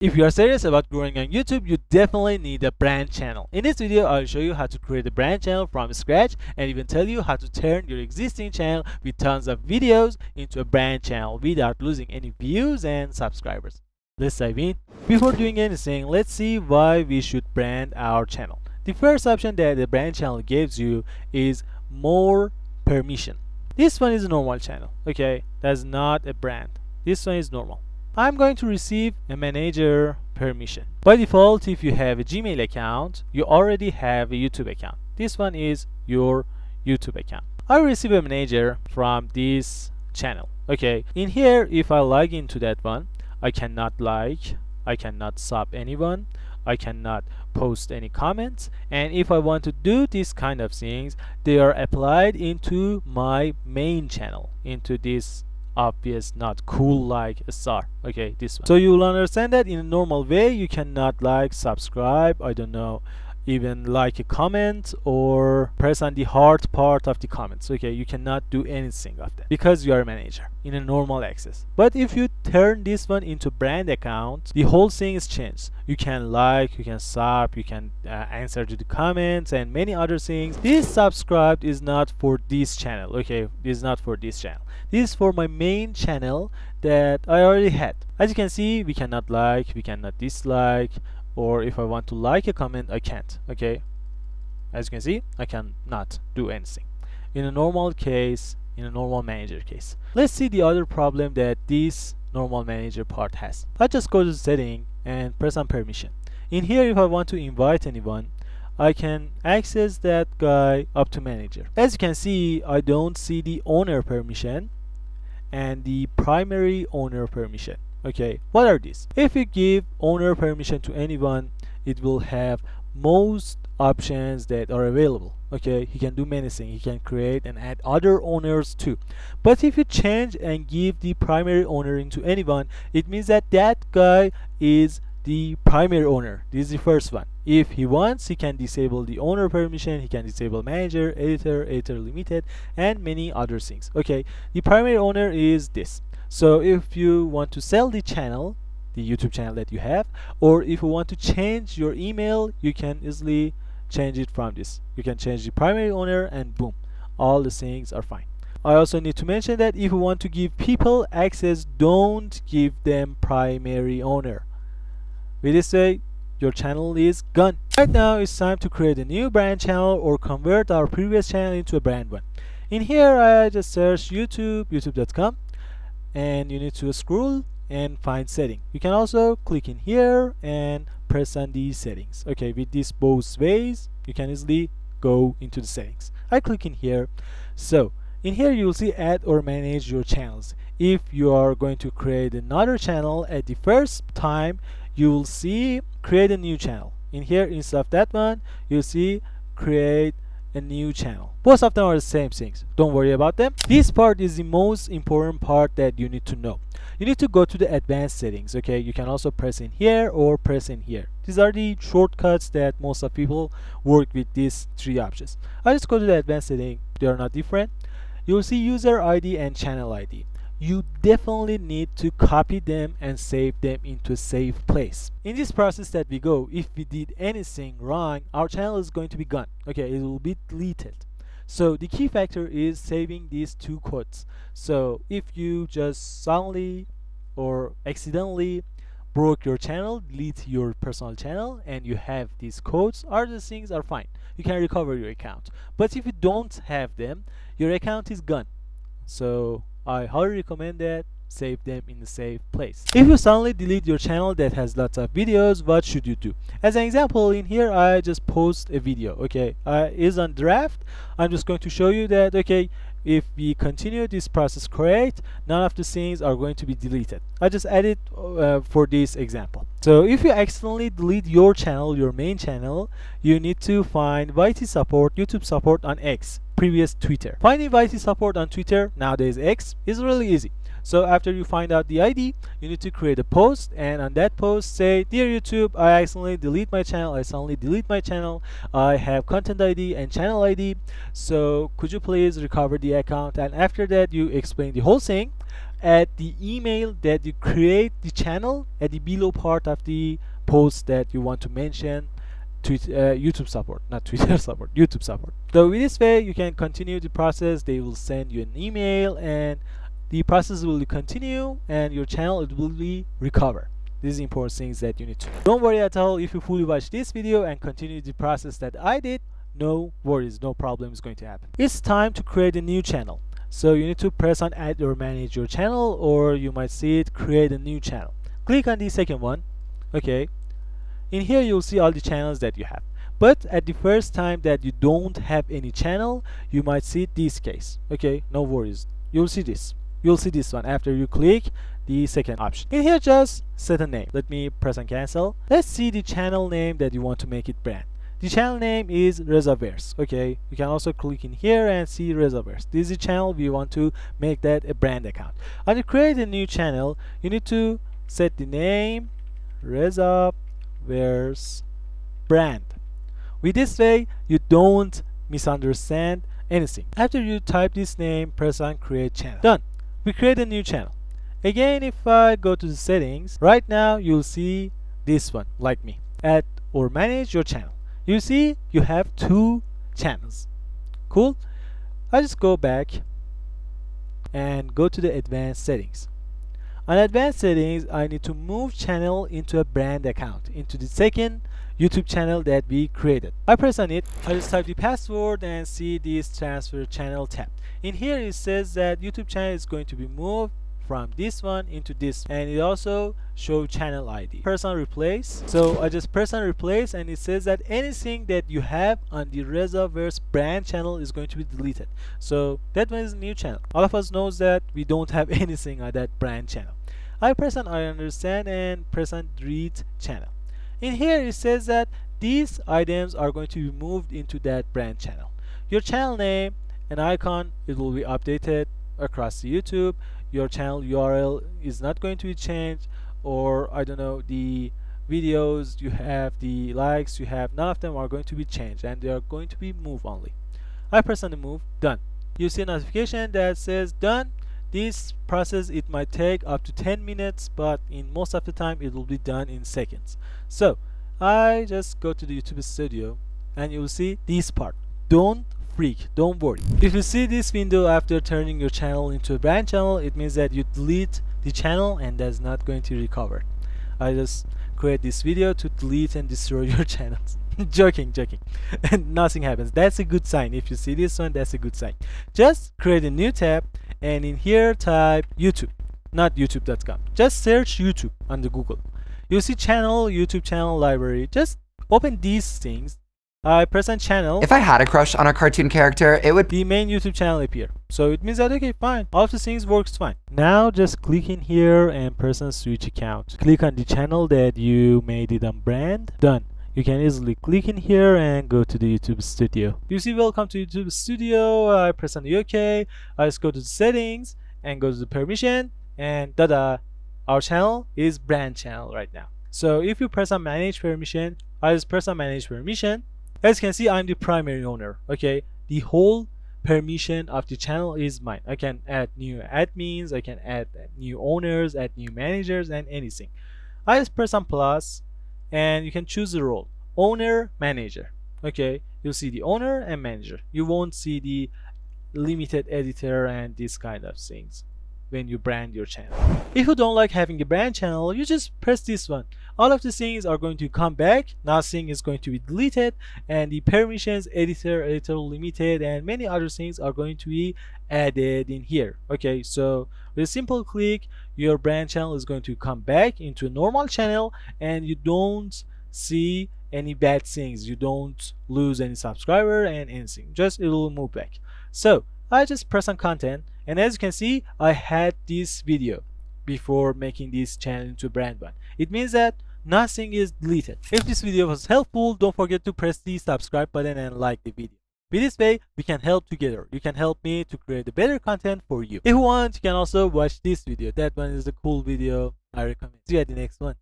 If you are serious about growing on YouTube, you definitely need a brand channel. In this video, I'll show you how to create a brand channel from scratch and even tell you how to turn your existing channel with tons of videos into a brand channel without losing any views and subscribers. Let's dive in. Before doing anything, let's see why we should brand our channel. The first option that the brand channel gives you is more permission. This one is a normal channel, okay? That's not a brand. This one is normal. I'm going to receive a manager permission. By default, if you have a Gmail account, you already have a YouTube account. This one is your YouTube account. I receive a manager from this channel. Okay, in here, if I log into that one, I cannot like, I cannot sub anyone, I cannot post any comments, and if I want to do this kind of things, they are applied into my main channel, into this obvious not cool like a star. Okay, this one. So you will understand that in a normal way you cannot like, subscribe, I don't know, even like a comment or press on the heart part of the comments. Okay, you cannot do anything of that because you are a manager in a normal access. But if you turn this one into brand account, the whole thing is changed. You can like, you can sub, you can answer to the comments and many other things. This subscribed is not for this channel. Okay, this is not for this channel. This is for my main channel that I already had. As you can see, we cannot like, we cannot dislike, or if I want to like a comment, I can't. Okay, as you can see, I cannot do anything in a normal case, in a normal manager case. Let's see the other problem that this normal manager part has. I just go to setting and press on permission. In here, if I want to invite anyone, I can access that guy up to manager. As you can see, I don't see the owner permission and the primary owner permission. Okay, what are these? If you give owner permission to anyone, it will have most options that are available. Okay, he can do many things. He can create and add other owners too. But if you change and give the primary owner into anyone, it means that that guy is the primary owner. This is the first one. If he wants, he can disable the owner permission, he can disable manager, editor limited, and many other things. Okay, the primary owner is this. So if you want to sell the channel, the YouTube channel that you have, or if you want to change your email, you can easily change it from this. You can change the primary owner and boom, all the things are fine. I also need to mention that if you want to give people access, don't give them primary owner. With this way, your channel is gone. Right now, it's time to create a new brand channel or convert our previous channel into a brand one. In here, I just search YouTube, youtube.com, and you need to scroll and find setting. You can also click in here and press on these settings. Okay, with these both ways, you can easily go into the settings. I click in here. So in here, you will see add or manage your channels. If you are going to create another channel at the first time, you will see create a new channel. In here, instead of that one, you'll see create a new channel. Both of them are the same things. Don't worry about them. This part is the most important part that you need to know. You need to go to the advanced settings. Okay, you can also press in here or press in here. These are the shortcuts that most of people work with these three options. I just go to the advanced setting. They are not different. You'll see user ID and channel ID. You definitely need to copy them and save them into a safe place. In this process that we go, if we did anything wrong, our channel is going to be gone. Okay, it will be deleted. So the key factor is saving these two codes. So if you just suddenly or accidentally broke your channel, delete your personal channel, and you have these codes, other things are fine. You can recover your account. But if you don't have them, your account is gone. So I highly recommend that save them in a safe place. If you suddenly delete your channel that has lots of videos, what should you do? As an example, in here I just post a video. Okay, is on draft. I'm just going to show you that okay, if we continue this process correct, none of the things are going to be deleted. I just added for this example. So if you accidentally delete your channel, your main channel, you need to find YT support, YouTube support on X, previous Twitter. Finding YT support on Twitter, nowadays X, is really easy. So after you find out the ID, you need to create a post, and on that post say, dear YouTube, I accidentally delete my channel, I have content ID and channel ID, so could you please recover the account? And after that, you explain the whole thing. add the email that you create the channel at the below part of the post that you want to mention YouTube support, not Twitter support, YouTube support. So with this way, you can continue the process. They will send you an email, and the process will continue, and your channel it will be recovered. These are important things that you need to know. Don't worry at all if you fully watch this video and continue the process that I did. No worries, no problem is going to happen. It's time to create a new channel. So you need to press on add or manage your channel, or you might see it create a new channel. Click on the second one. Okay. In here you'll see all the channels that you have, but at the first time that you don't have any channel, you might see this case. Okay, no worries, you'll see this one after you click the second option. In here, just set a name. Let me press on cancel. Let's see the channel name that you want to make it brand. The channel name is Reservoirs. Okay, you can also click in here and see Reservoirs. This is the channel we want to make that a brand account. And to create a new channel, you need to set the name Reservoirs brand. With this way, you don't misunderstand anything. After you type this name, press on create channel. Done. We create a new channel. Again, if I go to the settings, right now you'll see this one, like me, add or manage your channel. You see you have 2 channels. Cool. I just go back and go to the advanced settings. On advanced settings, I need to move channel into a brand account, into the second YouTube channel that we created. I press on it, I just type the password and see this transfer channel tab. In here it says that YouTube channel is going to be moved from this one into this, and it also show channel ID. Press on replace. So I just press on replace, and it says that anything that you have on the Reservoirs brand channel is going to be deleted. So that one is a new channel. All of us knows that we don't have anything on that brand channel. I press on I understand and press on delete channel. In here it says that these items are going to be moved into that brand channel. Your channel name and icon, it will be updated across the YouTube. Your channel URL is not going to be changed, or I don't know, the videos you have, the likes you have, none of them are going to be changed, and they are going to be moved only. I press on the move, done. You see a notification that says done. This process, it might take up to 10 minutes, but in most of the time it will be done in seconds. So I just go to the YouTube studio, and you'll see this part. Don't freak, don't worry. If you see this window after turning your channel into a brand channel, it means that you delete the channel and that's not going to recover. I just create this video to delete and destroy your channels. joking and nothing happens. That's a good sign. If you see this one, that's a good sign. Just create a new tab, and in here type YouTube, not youtube.com. just search YouTube on the Google. You see channel, YouTube channel library. Just open these things. I press on channel. If I had a crush on a cartoon character, it would the main YouTube channel appear. So it means that okay, fine, all of the things works fine. Now just click in here and press on switch account. Click on the channel that you made it on brand. Done. You can easily click in here and go to the YouTube studio. You see welcome to YouTube studio. I press on the OK. I just go to the settings and go to the permission, and tada, our channel is brand channel right now. So if you press on manage permission, I just press on manage permission. As you can see, I'm the primary owner. Okay, the whole permission of the channel is mine. I can add new admins, I can add new owners, add new managers, and anything. I just press on plus, and you can choose the role, owner, manager. Okay, you'll see the owner and manager. You won't see the limited editor and these kind of things when you brand your channel. If you don't like having a brand channel, you just press this one. All of the things are going to come back, nothing is going to be deleted, and the permissions, editor limited, and many other things are going to be added in here. Okay, so with a simple click, your brand channel is going to come back into a normal channel, and you don't see any bad things. You don't lose any subscriber and anything, just it will move back. So I just press on content, and as you can see, I had this video before making this channel into a brand one. It means that nothing is deleted. If this video was helpful, don't forget to press the subscribe button and like the video. With this way, we can help together. You can help me to create a better content for you. If you want, you can also watch this video. That one is a cool video. I recommend. See you at the next one.